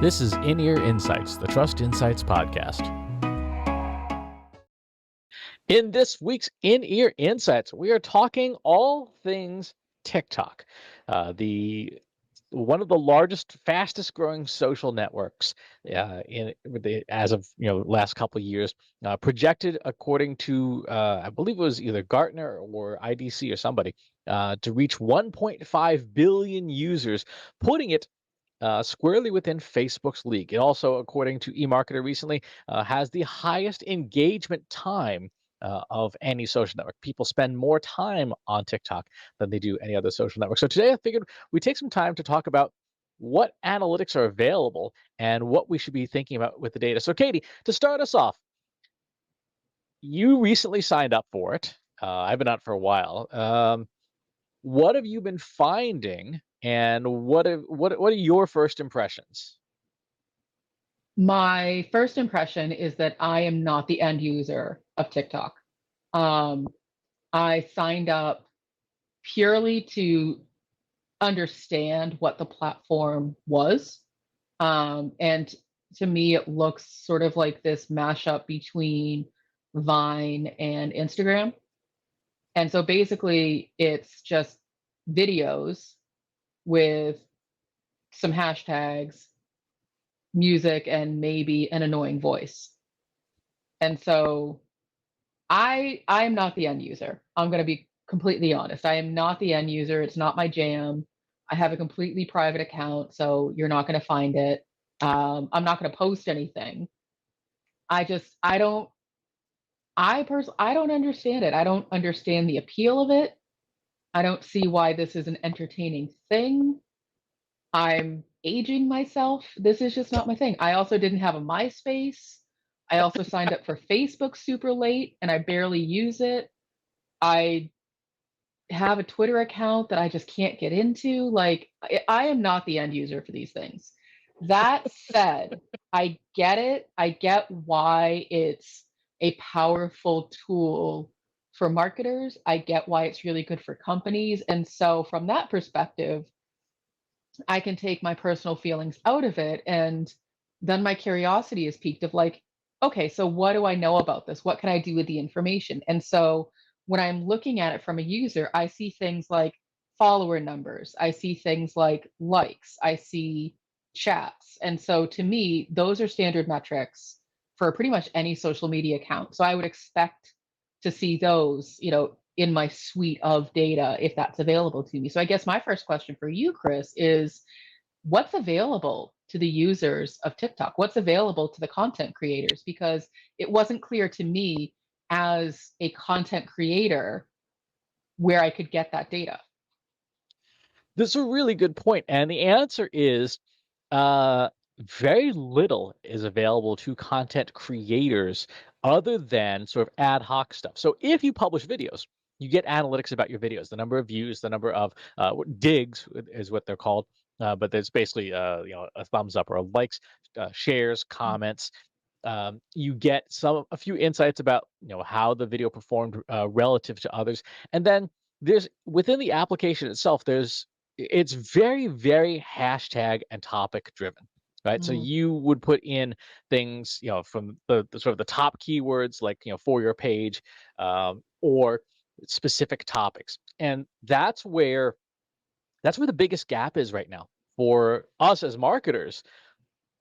This is In-Ear Insights, the Trust Insights podcast. In this week's In-Ear Insights, we are talking all things TikTok, the one of the largest, fastest growing social networks as of last couple of years, projected according to I believe it was either Gartner or IDC or somebody, to reach 1.5 billion users, putting it squarely within Facebook's league. It also, according to eMarketer recently, has the highest engagement time of any social network. People spend more time on TikTok than they do any other social network. So today I figured we'd take some time to talk about what analytics are available and what we should be thinking about with the data. So Katie, to start us off, you recently signed up for it. I've been out for a while. What have you been finding, and what are your first impressions? My first impression is that I am not the end user of TikTok. Um, I signed up purely to understand what the platform was. And to me, it looks sort of like this mashup between Vine and Instagram. And so basically, it's just videos with some hashtags, music, and maybe an annoying voice. And so I'm not the end user. I'm going to be completely honest. I am not the end user. It's not my jam. I have a completely private account, so you're not going to find it. I'm not going to post anything. I don't I don't understand it. I don't understand the appeal of it. I don't see why this is an entertaining thing. I'm aging myself. This is just not my thing. I also didn't have a MySpace. I also signed up for Facebook super late and I barely use it. I have a Twitter account that I just can't get into. Like, I am not the end user for these things. That said, I get it. I get why it's a powerful tool for marketers. I get why it's really good for companies. And so, from that perspective, I can take my personal feelings out of it. And then my curiosity is piqued of like, okay, so what do I know about this? What can I do with the information? And so when I'm looking at it from a user, I see things like follower numbers, I see things like likes, I see chats. And so to me, those are standard metrics for pretty much any social media account. So I would expect to see those, in my suite of data if that's available to me. So I guess my first question for you, Chris, is what's available to the users of TikTok? What's available to the content creators? Because it wasn't clear to me as a content creator where I could get that data. This is a really good point, and the answer is very little is available to content creators other than sort of ad hoc stuff. So if you publish videos, you get analytics about your videos, the number of views, the number of digs is what they're called, but there's basically a thumbs up or a likes, shares, comments. You get a few insights about how the video performed relative to others, and then there's within the application itself, it's very, very hashtag and topic driven, right? So Mm. you would put in things, from the sort of the top keywords, like, for your page, or specific topics. And that's where the biggest gap is right now for us as marketers.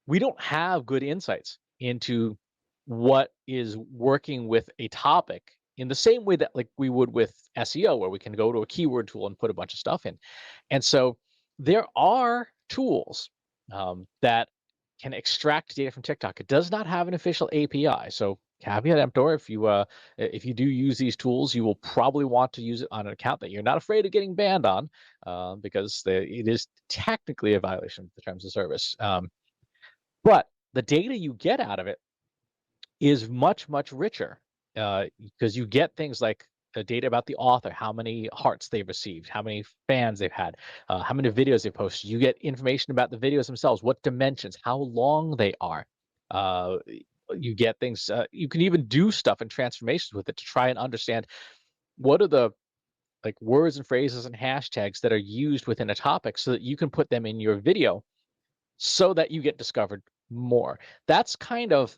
We don't have good insights into what is working with a topic in the same way that like we would with SEO, where we can go to a keyword tool and put a bunch of stuff in. And so there are tools that can extract data from TikTok. It does not have an official API. So caveat emptor, if you do use these tools, you will probably want to use it on an account that you're not afraid of getting banned on, because it is technically a violation of the terms of service. But the data you get out of it is much, much richer, because you get things like the data about the author, how many hearts they've received, how many fans they've had, how many videos they posted. You get information about the videos themselves, what dimensions, how long they are. Uh, you get things, you can even do stuff and transformations with it to try and understand what are the like words and phrases and hashtags that are used within a topic so that you can put them in your video so that you get discovered more. That's kind of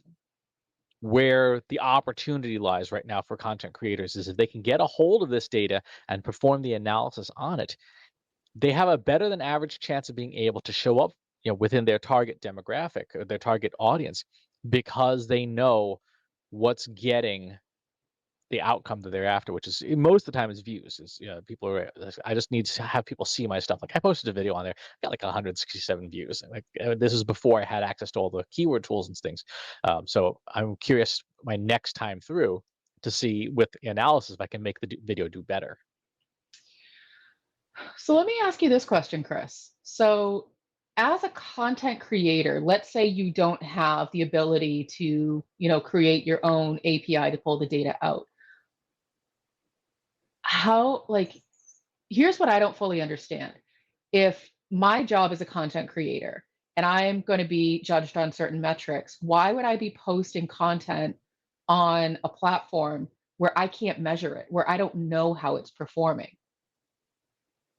where the opportunity lies right now for content creators, is if they can get a hold of this data and perform the analysis on it, they have a better than average chance of being able to show up, within their target demographic or their target audience, because they know what's getting the outcome that they're after, which is most of the time is views. Is people are, I just need to have people see my stuff. Like I posted a video on there, got like 167 views. And like this is before I had access to all the keyword tools and things. So I'm curious my next time through to see with the analysis if I can make the video do better. So let me ask you this question, Chris. So as a content creator, let's say you don't have the ability to, create your own API to pull the data out. How, like, here's what I don't fully understand. If my job is a content creator and I'm going to be judged on certain metrics, why would I be posting content on a platform where I can't measure it, where I don't know how it's performing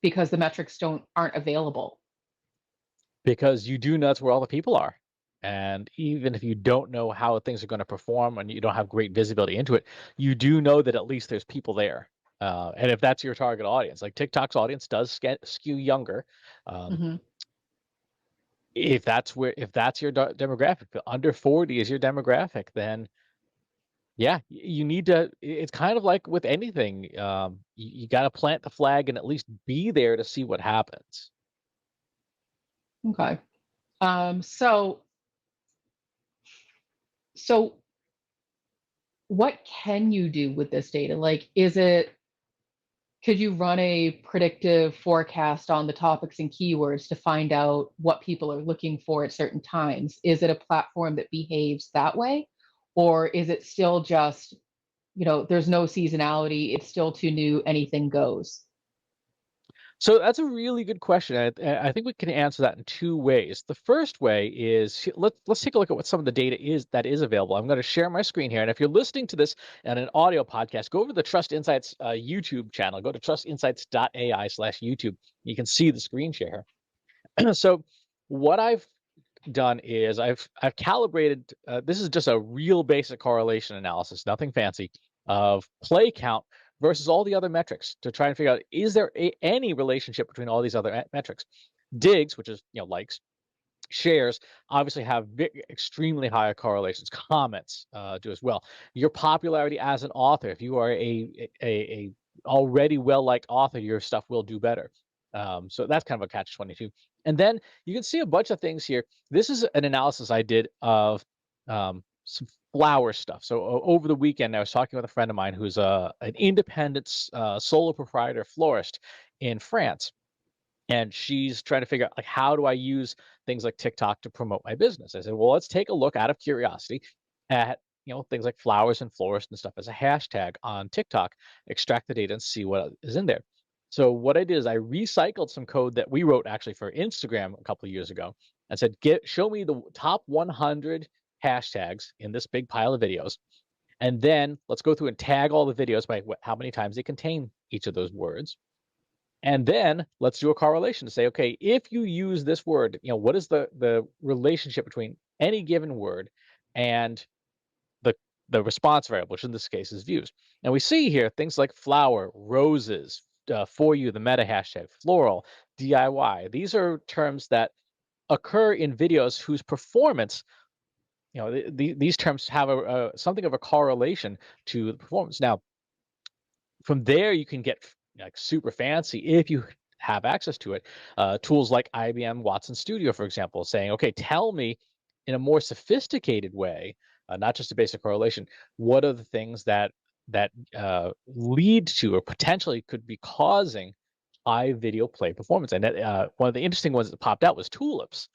because the metrics aren't available? Because you do know that's where all the people are. And even if you don't know how things are going to perform and you don't have great visibility into it, you do know that at least there's people there. And if that's your target audience, like TikTok's audience does skew younger. Um, Hmm. if that's your demographic, under 40 is your demographic, then yeah, you need to. It's kind of like with anything. You got to plant the flag and at least be there to see what happens. Okay. So so what can you do with this data? Like, could you run a predictive forecast on the topics and keywords to find out what people are looking for at certain times? Is it a platform that behaves that way? Or is it still just, there's no seasonality, it's still too new, anything goes? So that's a really good question. I think we can answer that in two ways. The first way is let's take a look at what some of the data that is available. I'm going to share my screen here, and if you're listening to this on an audio podcast, go over to the Trust Insights YouTube channel. Go to trustinsights.ai/YouTube. You can see the screen share. So what I've done is I've calibrated. This is just a real basic correlation analysis, nothing fancy, of play count versus all the other metrics to try and figure out, is there any relationship between all these other metrics. Digs, which is likes, shares, obviously have extremely high correlations. Comments do as well. Your popularity as an author, if you are a already well liked author, your stuff will do better. So that's kind of a catch 22. And then you can see a bunch of things here. This is an analysis I did of some flower stuff. So over the weekend, I was talking with a friend of mine who's an independent solo proprietor florist in France, and she's trying to figure out, like, how do I use things like TikTok to promote my business. I said, well, let's take a look out of curiosity at things like flowers and florists and stuff as a hashtag on TikTok, extract the data and see what is in there. So what I did is I recycled some code that we wrote actually for Instagram a couple of years ago and said, show me the top 100 hashtags in this big pile of videos, and then let's go through and tag all the videos by how many times they contain each of those words. And then let's do a correlation to say, okay, if you use this word, what is the relationship between any given word and the response variable, which in this case is views. And we see here things like flower, roses, for you, the meta hashtag, floral, DIY. These are terms that occur in videos whose performance, these terms have something of a correlation to the performance. Now, from there, you can get like super fancy if you have access to it. Tools like IBM Watson Studio, for example, saying, okay, tell me in a more sophisticated way, not just a basic correlation, what are the things that lead to or potentially could be causing high video play performance. And one of the interesting ones that popped out was tulips.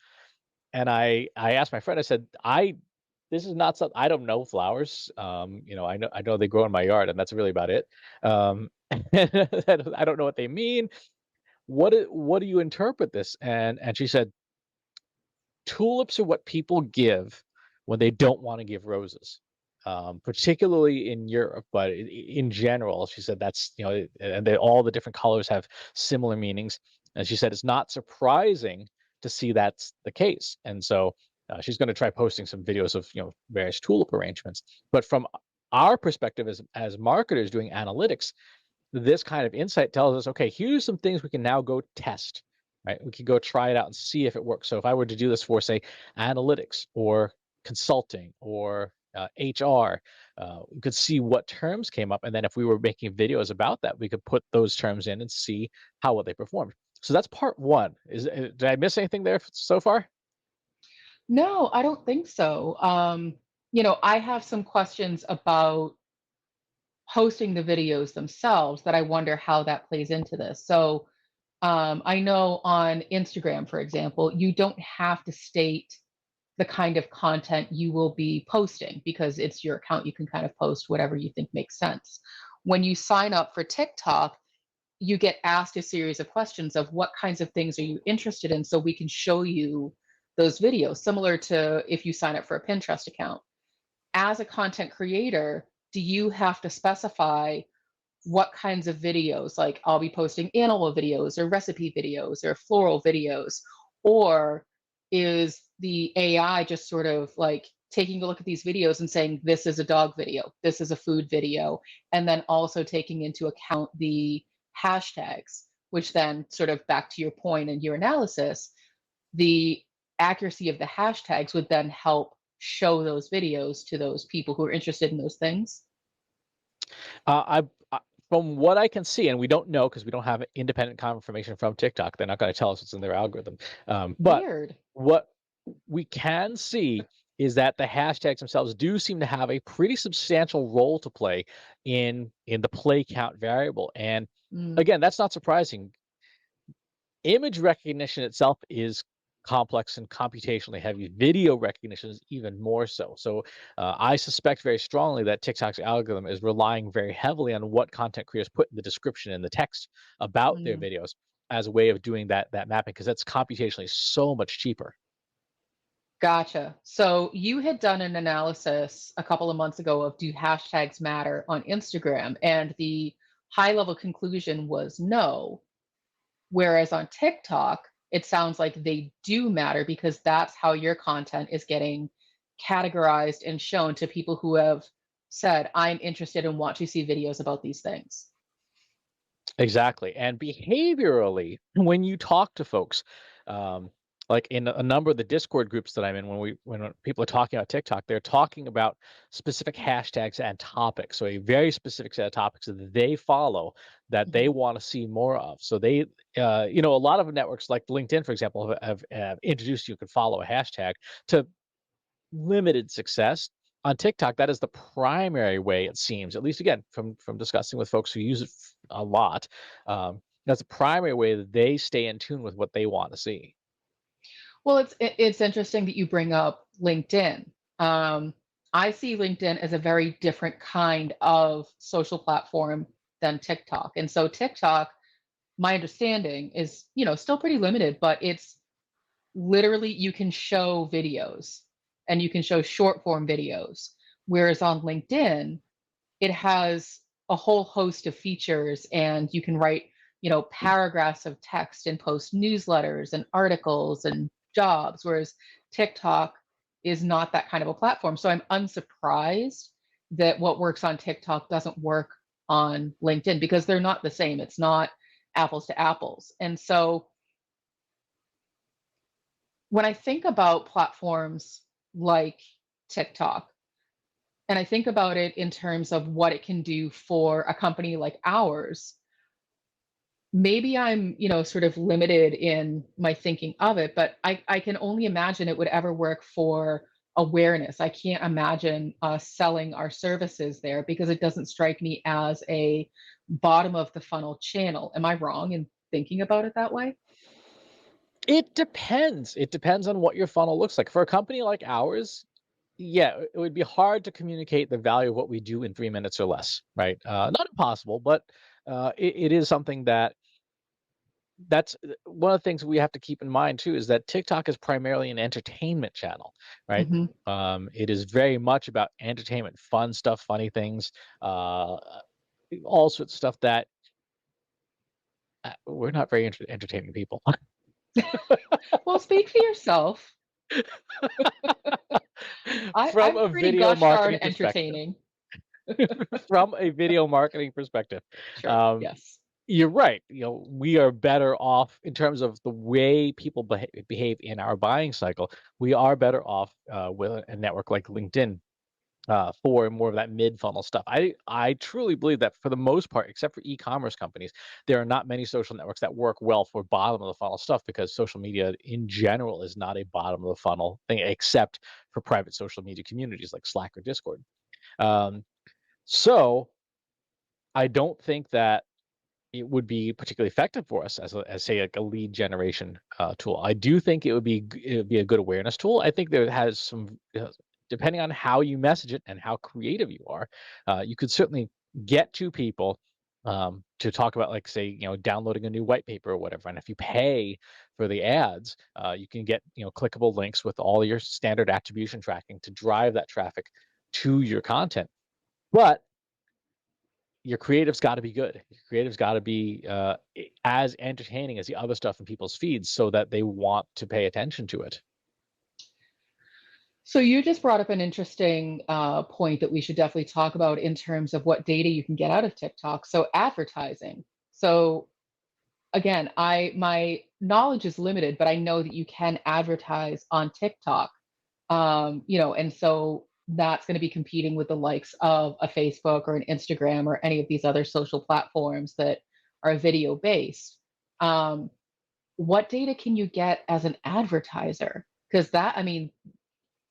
And I asked my friend, I said, this is not something, I don't know flowers. I know they grow in my yard, and that's really about it. I don't know what they mean. What do you interpret this? And she said, tulips are what people give when they don't want to give roses, particularly in Europe, but in general, she said that's and all the different colors have similar meanings. And she said it's not surprising to see that's the case. And so she's going to try posting some videos of various tulip arrangements. But from our perspective as marketers doing analytics, this kind of insight tells us, okay, here's some things we can now go test, right? We can go try it out and see if it works. So if I were to do this for, say, analytics or consulting or HR, we could see what terms came up. And then if we were making videos about that, we could put those terms in and see how well they performed. So that's part one. Did I miss anything there so far? No, I don't think so. I have some questions about posting the videos themselves that I wonder how that plays into this. So, I know on Instagram, for example, you don't have to state the kind of content you will be posting because it's your account. You can kind of post whatever you think makes sense. When you sign up for TikTok, you get asked a series of questions of what kinds of things are you interested in so we can show you those videos, similar to if you sign up for a Pinterest account. As a content creator, do you have to specify what kinds of videos? Like, I'll be posting animal videos or recipe videos or floral videos, or is the AI just sort of like taking a look at these videos and saying this is a dog video, this is a food video, and then also taking into account the hashtags, which then sort of, back to your point and your analysis, the accuracy of the hashtags would then help show those videos to those people who are interested in those things. From what I can see, and we don't know because we don't have independent confirmation from TikTok, they're not going to tell us what's in their algorithm. But Weird. what we can see is that the hashtags themselves do seem to have a pretty substantial role to play in the play count variable. And Mm, again, that's not surprising. Image recognition itself is complex and computationally heavy. Video recognition is even more so. So I suspect very strongly that TikTok's algorithm is relying very heavily on what content creators put in the description and the text about their mm. videos as a way of doing that mapping, because that's computationally so much cheaper. Gotcha. So you had done an analysis a couple of months ago of do hashtags matter on Instagram? And the high level conclusion was no. Whereas on TikTok, it sounds like they do matter because that's how your content is getting categorized and shown to people who have said, I'm interested and want to see videos about these things. Exactly. And behaviorally, when you talk to folks, um, like in a number of the Discord groups that I'm in, when people are talking about TikTok, they're talking about specific hashtags and topics. So a very specific set of topics that they follow that they Mhm. want to see more of. So they, a lot of networks like LinkedIn, for example, have introduced you can follow a hashtag to limited success. On TikTok, that is the primary way it seems, at least again from discussing with folks who use it a lot. That's the primary way that they stay in tune with what they want to see. Well, it's interesting that you bring up LinkedIn. Um, I see LinkedIn as a very different kind of social platform than TikTok. And so TikTok, my understanding is, still pretty limited, but it's literally you can show videos and you can show short form videos. Whereas on LinkedIn, it has a whole host of features and you can write, paragraphs of text and post newsletters and articles and jobs, whereas TikTok is not that kind of a platform. So I'm unsurprised that what works on TikTok doesn't work on LinkedIn because they're not the same. It's not apples to apples. And so when I think about platforms like TikTok, and I think about it in terms of what it can do for a company like ours, maybe I'm, sort of limited in my thinking of it, but I can only imagine it would ever work for awareness. I can't imagine us selling our services there because it doesn't strike me as a bottom of the funnel channel. Am I wrong in thinking about it that way? It depends. It depends on what your funnel looks like. For a company like ours, yeah, it would be hard to communicate the value of what we do in 3 minutes or less, right? Not impossible, but it is something that's one of the things we have to keep in mind too is that TikTok is primarily an entertainment channel, right? Hmm. It is very much about entertainment, fun stuff, funny things, uh, all sorts of stuff that we're not very entertaining people. Well, speak for yourself. From I'm a pretty video gosh darn marketing perspective. entertaining. From a video marketing perspective. Sure. Um, Yes. you're right. We are better off in terms of the way people behave in our buying cycle. We are better off with a network like LinkedIn for more of that mid funnel stuff. I truly believe that for the most part, except for e-commerce companies, there are not many social networks that work well for bottom of the funnel stuff because social media in general is not a bottom of the funnel thing, except for private social media communities like Slack or Discord. Um, so I don't think that it would be particularly effective for us as say like a lead generation tool. I do think it would be a good awareness tool. I think there has some depending on how you message it and how creative you are, you could certainly get to people to talk about like say downloading a new white paper or whatever. And if you pay for the ads, you can get clickable links with all your standard attribution tracking to drive that traffic to your content. But your creative's got to be good. Your creative's got to be as entertaining as the other stuff in people's feeds, so that they want to pay attention to it. So you just brought up an interesting point that we should definitely talk about in terms of what data you can get out of TikTok. So advertising. So again, my knowledge is limited, but I know that you can advertise on TikTok. And so that's going to be competing with the likes of a Facebook or an Instagram or any of these other social platforms that are video based. Um, what data can you get as an advertiser? Because that, I mean,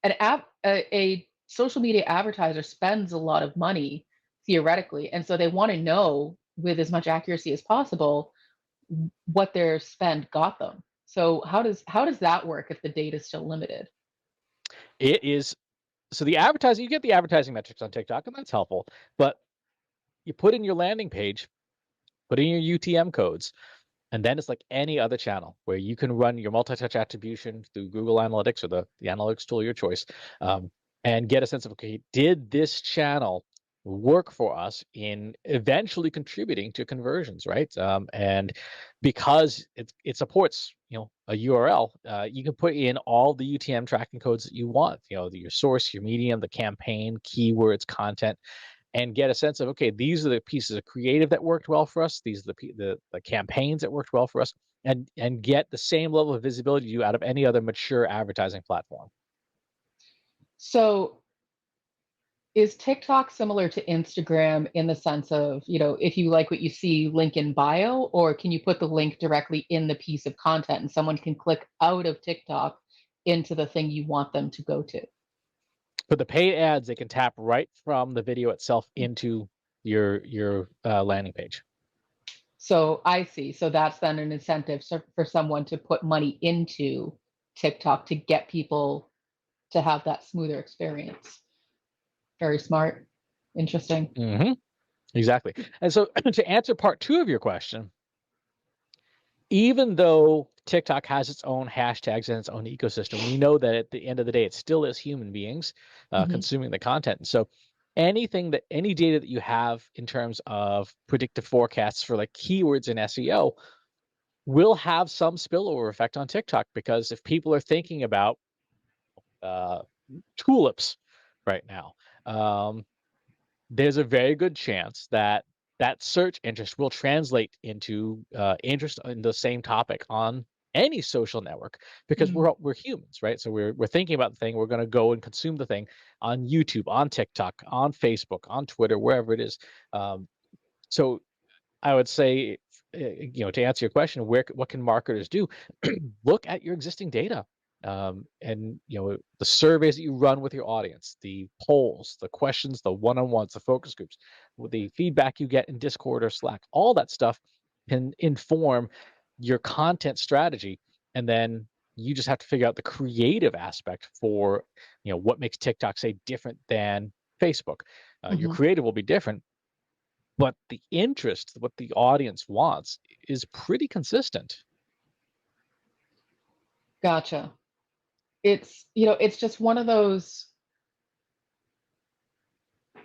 a social media advertiser spends a lot of money theoretically, and so they want to know with as much accuracy as possible what their spend got them. So how does that work if the data is still limited? It is so the advertising, you get the advertising metrics on TikTok, and that's helpful. But you put in your landing page, put in your UTM codes, and then it's like any other channel where you can run your multi-touch attribution through Google Analytics or the analytics tool of your choice, and get a sense of, okay, did this channel work for us in eventually contributing to conversions, right? And because it supports a URL, you can put in all the UTM tracking codes that you want, your source, your medium, the campaign, keywords, content, and get a sense of, okay, these are the pieces of creative that worked well for us. These are the campaigns that worked well for us, and get the same level of visibility you out of any other mature advertising platform. So is TikTok similar to Instagram in the sense of, if you like what you see, link in bio, or can you put the link directly in the piece of content and someone can click out of TikTok into the thing you want them to go to? For the paid ads, they can tap right from the video itself into your landing page. So I see. So that's then an incentive for someone to put money into TikTok to get people to have that smoother experience. Very smart. Interesting. Hmm. Exactly. And so to answer part two of your question, even though TikTok has its own hashtags and its own ecosystem, we know that at the end of the day, it still is human beings Mhm. consuming the content. And so any data that you have in terms of predictive forecasts for like keywords in SEO will have some spillover effect on TikTok, because if people are thinking about uh, tulips right now, um, there's a very good chance that that search interest will translate into interest in the same topic on any social network, because Mm. we're humans, right? So we're thinking about the thing, we're going to go and consume the thing on YouTube, on TikTok, on Facebook, on Twitter, wherever it is. So I would say, to answer your question, what can marketers do? Look at your existing data, and the surveys that you run with your audience, the polls, the questions, the one-on-ones, the focus groups, with the feedback you get in Discord or Slack. All that stuff can inform your content strategy, and then you just have to figure out the creative aspect for what makes TikTok say different than Facebook. Your Mhm. creative will be different, but the interest, what the audience wants, is pretty consistent. Gotcha. It's just one of those.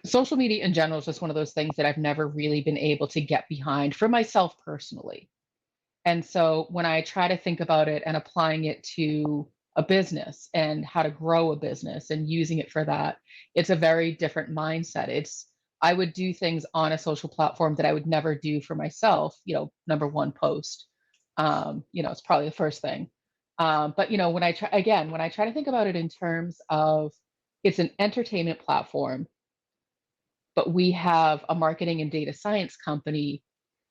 Social media in general is just one of those things that I've never really been able to get behind for myself personally. And so when I try to think about it and applying it to a business and how to grow a business and using it for that, it's a very different mindset. It's I would do things on a social platform that I would never do for myself. Number one, post. It's probably the first thing. But when I try to think about it in terms of it's an entertainment platform, but we have a marketing and data science company.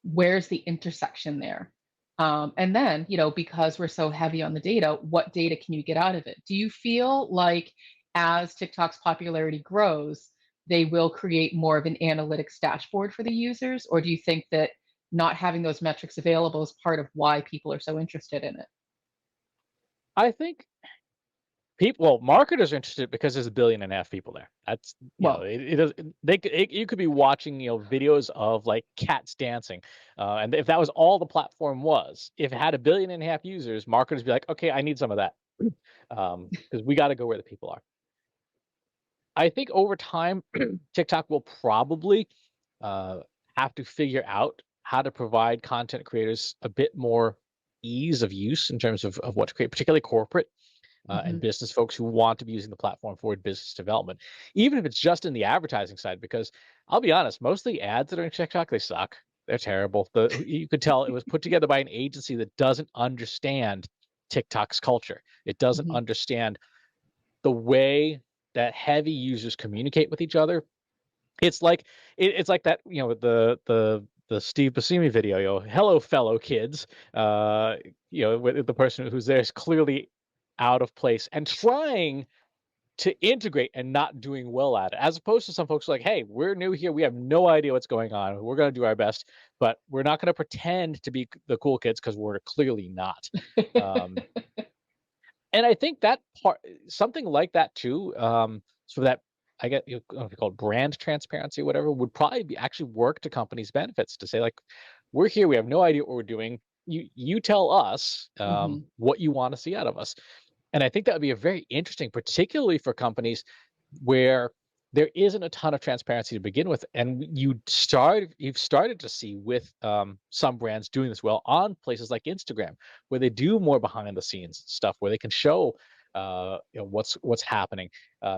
Where's the intersection there? And then, because we're so heavy on the data, what data can you get out of it? Do you feel like as TikTok's popularity grows, they will create more of an analytics dashboard for the users? Or do you think that not having those metrics available is part of why people are so interested in it? I think marketers are interested because there's 1.5 billion people there. That's Well, it does you could be watching, videos of, like, cats dancing, and if that was all the platform was, if it had 1.5 billion users, marketers be like, "Okay, I need some of that." Because we gotta go where the people are. I think over time, TikTok will probably, uh, have to figure out how to provide content creators a bit more ease of use in terms of what to create, particularly corporate and mhm, business folks who want to be using the platform for business development, even if it's just in the advertising side. Because I'll be honest, most of the ads that are in TikTok, they suck. They're terrible. You could tell it was put together by an agency that doesn't understand TikTok's culture. It doesn't mhm. understand the way that heavy users communicate with each other. It's like that, the Steve Buscemi video, "Hello, fellow kids," with the person who's there is clearly out of place and trying to integrate and not doing well at it, as opposed to some folks like, "Hey, we're new here. We have no idea what's going on. We're gonna do our best, but we're not gonna pretend to be the cool kids because we're clearly not." Um, and I think that part something like that too, so that I get you know, called brand transparency or whatever, would probably be actually work to companies' benefits to say, like, "We're here, we have no idea what we're doing. You tell us, Mhm, what you wanna see out of us." And I think that would be a very interesting, particularly for companies where there isn't a ton of transparency to begin with, and you've started to see with some brands doing this well on places like Instagram, where they do more behind the scenes stuff, where they can show what's happening.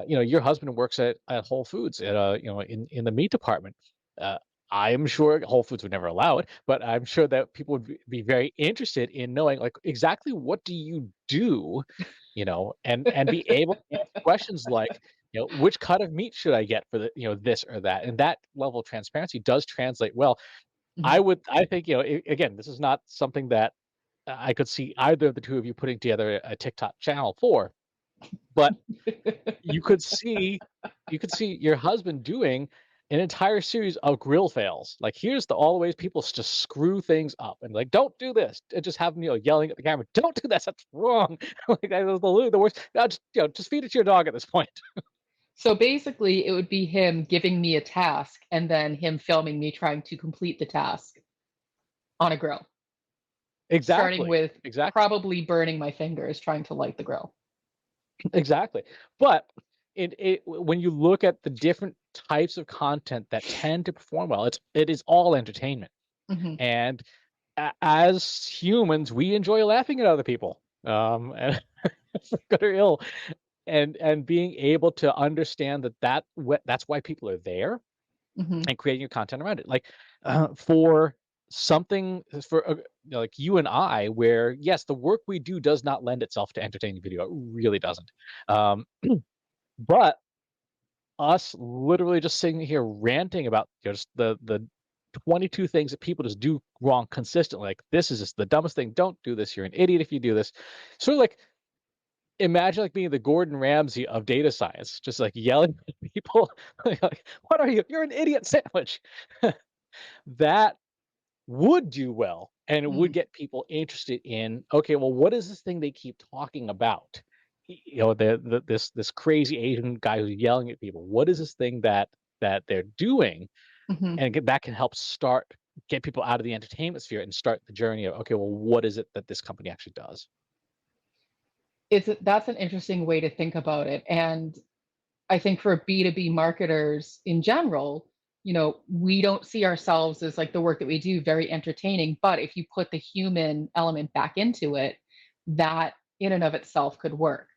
Your husband works at Whole Foods at in the meat department. Uh, I'm sure Whole Foods would never allow it, but I'm sure that people would be very interested in knowing, like, exactly what do you do, and be able to answer questions like, which cut of meat should I get for this or that? And that level of transparency does translate well. mhm. I think, again, this is not something that I could see either of the two of you putting together a TikTok channel for, but you could see your husband doing an entire series of grill fails. Like, here's all the ways people just screw things up, and, like, don't do this, and just have them, yelling at the camera, don't do this, that's wrong. Like, that was the worst. Just feed it to your dog at this point. So basically, it would be him giving me a task and then him filming me trying to complete the task on a grill, starting Exactly. with Exactly. probably burning my fingers trying to light the grill. Exactly. But when you look at the different types of content that tend to perform well, it is all entertainment. Mhm, And as humans, we enjoy laughing at other people, and for good or ill, and being able to understand that's why people are there, mhm, and creating your content around it. Like, for something for like you and I, where yes, the work we do does not lend itself to entertaining video. It really doesn't. Um, but us literally just sitting here ranting about just the 22 things that people just do wrong consistently. Like, this is just the dumbest thing. Don't do this. You're an idiot if you do this. Sort of like, imagine like being the Gordon Ramsay of data science, just like yelling at people like, "What are you? You're an idiot sandwich." That would do well, and it would mm. get people interested in, okay, well, what is this thing they keep talking about? This crazy Asian guy who's yelling at people. What is this thing that they're doing? Mhm. And that can help get people out of the entertainment sphere and start the journey of, okay, well, what is it that this company actually does? That's an interesting way to think about it, and I think for B2B marketers in general, we don't see ourselves as like the work that we do very entertaining, but if you put the human element back into it, that in and of itself could work.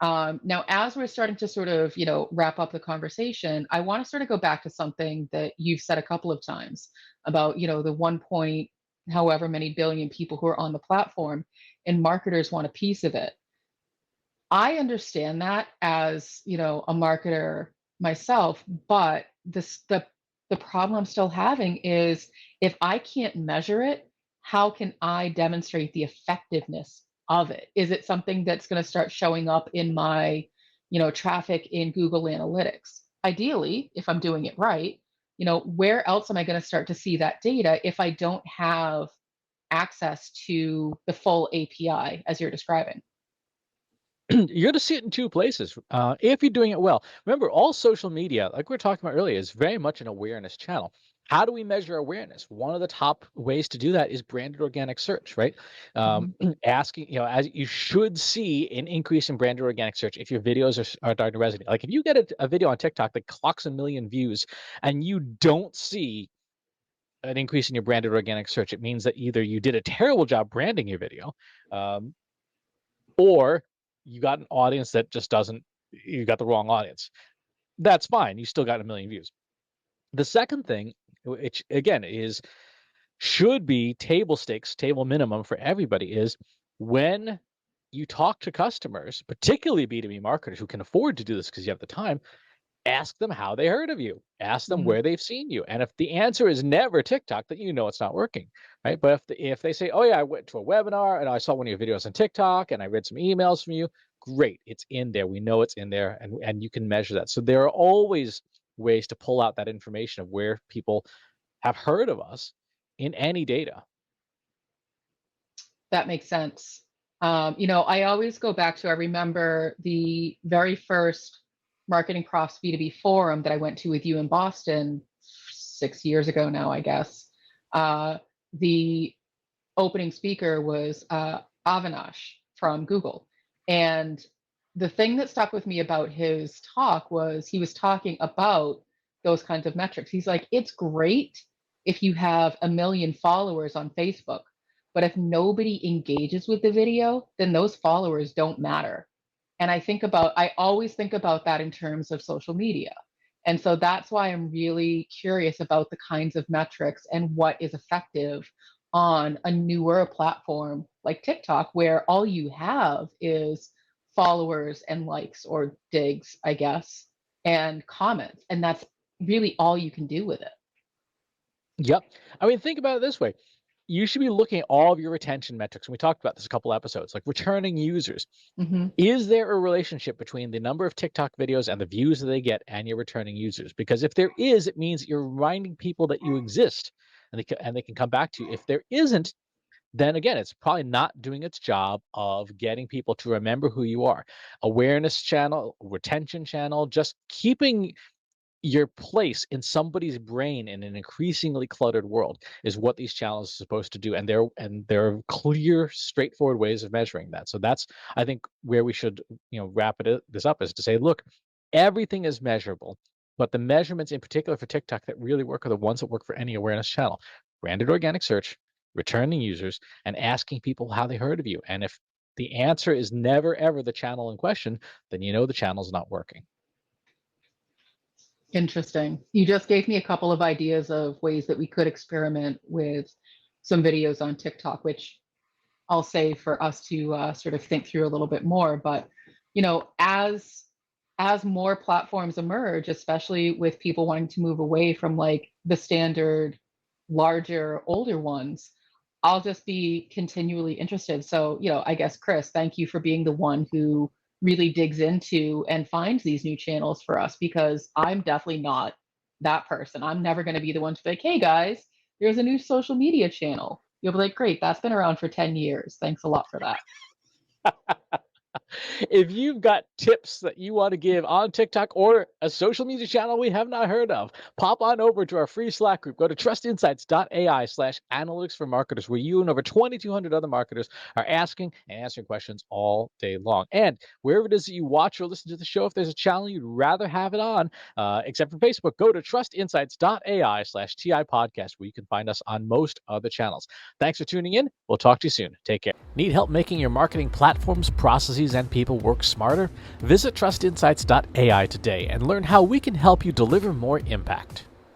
Now, as we're starting to sort of, wrap up the conversation, I want to sort of go back to something that you've said a couple of times about, the 1 point however many billion people who are on the platform, and marketers want a piece of it. I understand that as, a marketer myself, but the problem I'm still having is if I can't measure it, how can I demonstrate the effectiveness of it? Is it something that's going to start showing up in my, traffic in Google Analytics? Ideally, if I'm doing it right, where else am I going to start to see that data if I don't have access to the full API as you're describing? You're going to see it in two places if you're doing it well. Remember, all social media, like we were talking about earlier, is very much an awareness channel. How do we measure awareness? One of the top ways to do that is branded organic search, right? Mhm. Asking, as you should see an increase in branded organic search if your videos are starting to resonate. Like if you get a video on TikTok that clocks 1 million views and you don't see an increase in your branded organic search, it means that either you did a terrible job branding your video, um, or you got an audience that just doesn't you got the wrong audience. That's fine. You still got 1 million views. The second thing, which again is should be table stakes, table minimum for everybody, is when you talk to customers, particularly B2B marketers who can afford to do this because you have the time, ask them how they heard of you. Ask them Mhm. where they've seen you. And if the answer is never TikTok, then you know it's not working, right? But if they say, "Oh yeah, I went to a webinar and I saw one of your videos on TikTok and I read some emails from you," great, it's in there. We know it's in there, and you can measure that. So there are always ways to pull out that information of where people have heard of us in any data. That makes sense. I always go back to, I remember the very first Marketing Profs B2B forum that I went to with you in Boston 6 years ago now, I guess. The opening speaker was Avinash from Google. And the thing that stuck with me about his talk was he was talking about those kinds of metrics. He's like, it's great if you have 1 million followers on Facebook, but if nobody engages with the video, then those followers don't matter. And I always think about that in terms of social media. And so that's why I'm really curious about the kinds of metrics and what is effective on a newer platform like TikTok, where all you have is followers and likes or digs, I guess, and comments. And that's really all you can do with it. Yep. I mean, think about it this way. You should be looking at all of your retention metrics. And we talked about this a couple episodes, like returning users. Hmm. Is there a relationship between the number of TikTok videos and the views that they get and your returning users? Because if there is, it means you're reminding people that you exist and they can come back to you. If there isn't, then again, it's probably not doing its job of getting people to remember who you are. Awareness channel, retention channel, just keeping your place in somebody's brain in an increasingly cluttered world is what these channels are supposed to do, and there are clear straightforward ways of measuring that. So that's, I think, where we should wrap this up, is to say, look, everything is measurable, but the measurements in particular for TikTok that really work are the ones that work for any awareness channel: branded organic search, returning users, and asking people how they heard of you. And if the answer is never ever the channel in question, then you know the channel's not working. Interesting. You just gave me a couple of ideas of ways that we could experiment with some videos on TikTok, which I'll say for us to sort of think through a little bit more. But as more platforms emerge, especially with people wanting to move away from like the standard larger, older ones, I'll just be continually interested. So, I guess, Chris, thank you for being the one who really digs into and finds these new channels for us, because I'm definitely not that person. I'm never going to be the one to be like, hey guys, there's a new social media channel. You'll be like, great, that's been around for 10 years. Thanks a lot for that. If you've got tips that you want to give on TikTok or a social media channel we have not heard of, pop on over to our free Slack group. Go to trustinsights.ai/analytics for marketers, where you and over 2,200 other marketers are asking and answering questions all day long. And wherever it is that you watch or listen to the show, if there's a channel you'd rather have it on, except for Facebook, go to trustinsights.ai/TI podcast, where you can find us on most other channels. Thanks for tuning in. We'll talk to you soon. Take care. Need help making your marketing platforms, processes, and people work smarter? Visit trustinsights.ai today and learn how we can help you deliver more impact.